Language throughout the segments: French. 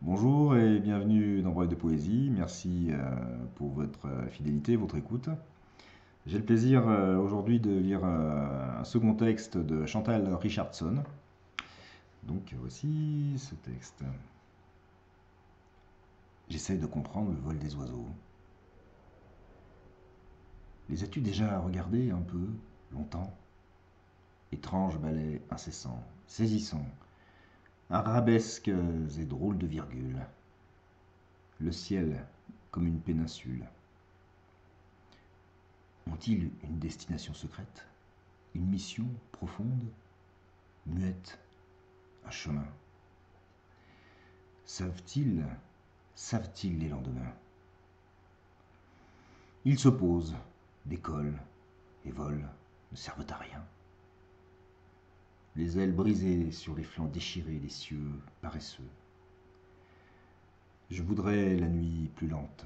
Bonjour et bienvenue dans Breuil de Poésie. Merci pour votre fidélité, votre écoute. J'ai le plaisir aujourd'hui de lire un second texte de Chantal Richardson. Donc voici ce texte. J'essaie de comprendre le vol des oiseaux. Les as-tu déjà regardés un peu, longtemps? Étranges ballets incessants, saisissants, arabesques et drôles de virgules. Le ciel comme une péninsule. Ont-ils une destination secrète? Une mission profonde? Muette? Un chemin? Savent-ils les lendemains? Ils se posent, décollent et volent, ne servent à rien. Les ailes brisées sur les flancs déchirés des cieux paresseux. Je voudrais la nuit plus lente.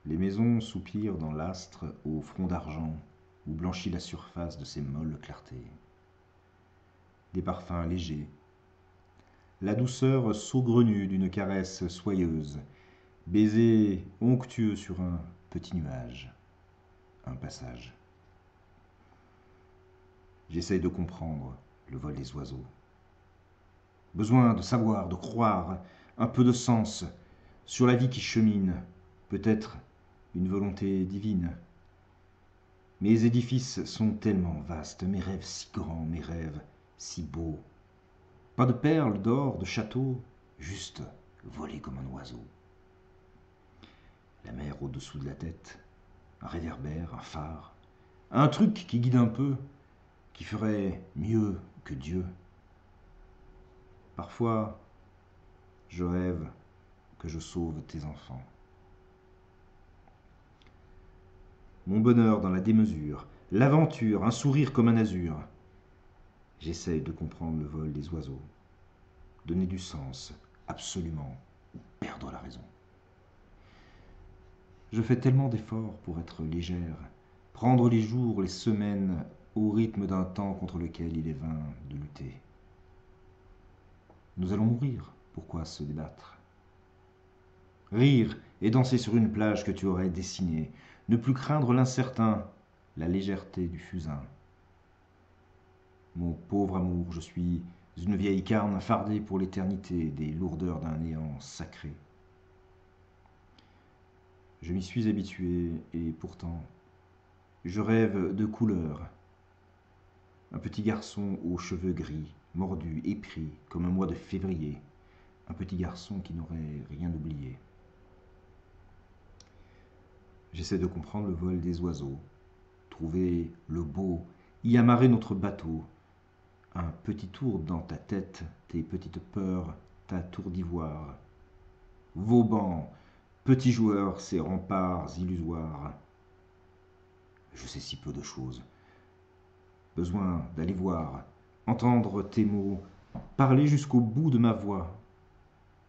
Les maisons soupirent dans l'astre au front d'argent où blanchit la surface de ces molles clartés. Des parfums légers, la douceur saugrenue d'une caresse soyeuse, baiser onctueux sur un petit nuage, un passage. J'essaye de comprendre le vol des oiseaux. Besoin de savoir, de croire, un peu de sens sur la vie qui chemine, peut-être une volonté divine. Mes édifices sont tellement vastes, mes rêves si grands, mes rêves si beaux. Pas de perles, d'or, de châteaux, juste voler comme un oiseau. La mer au-dessous de la tête, un réverbère, un phare, un truc qui guide un peu, qui ferait mieux que Dieu. Parfois, je rêve que je sauve tes enfants. Mon bonheur dans la démesure, l'aventure, un sourire comme un azur. J'essaye de comprendre le vol des oiseaux, donner du sens, absolument, ou perdre la raison. Je fais tellement d'efforts pour être légère, prendre les jours, les semaines, au rythme d'un temps contre lequel il est vain de lutter. Nous allons mourir, pourquoi se débattre? Rire et danser sur une plage que tu aurais dessinée, ne plus craindre l'incertain, la légèreté du fusain. Mon pauvre amour, je suis une vieille carne fardée pour l'éternité des lourdeurs d'un néant sacré. Je m'y suis habitué et pourtant, je rêve de couleurs. Un petit garçon aux cheveux gris, mordu, épris, comme un mois de février. Un petit garçon qui n'aurait rien oublié. J'essaie de comprendre le vol des oiseaux, trouver le beau, y amarrer notre bateau. Un petit tour dans ta tête, tes petites peurs, ta tour d'ivoire. Vauban, petit joueur, ces remparts illusoires. Je sais si peu de choses. Besoin d'aller voir, entendre tes mots, parler jusqu'au bout de ma voix.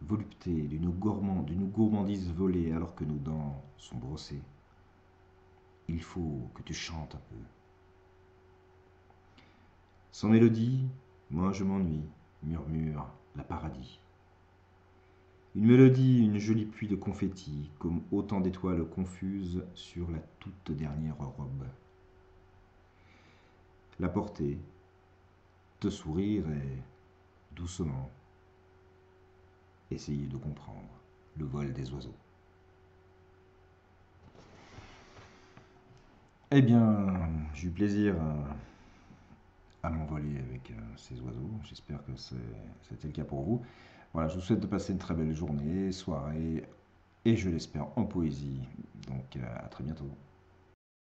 Volupté d'une gourmandise volée alors que nos dents sont brossées. Il faut que tu chantes un peu. Sans mélodie, moi je m'ennuie, murmure la paradis. Une mélodie, une jolie pluie de confettis, comme autant d'étoiles confuses sur la toute dernière robe. La porter, te sourire et, doucement, essayer de comprendre le vol des oiseaux. Eh bien, j'ai eu plaisir à m'envoler avec ces oiseaux. J'espère que c'était le cas pour vous. Voilà, je vous souhaite de passer une très belle journée, soirée, et je l'espère en poésie. Donc à très bientôt.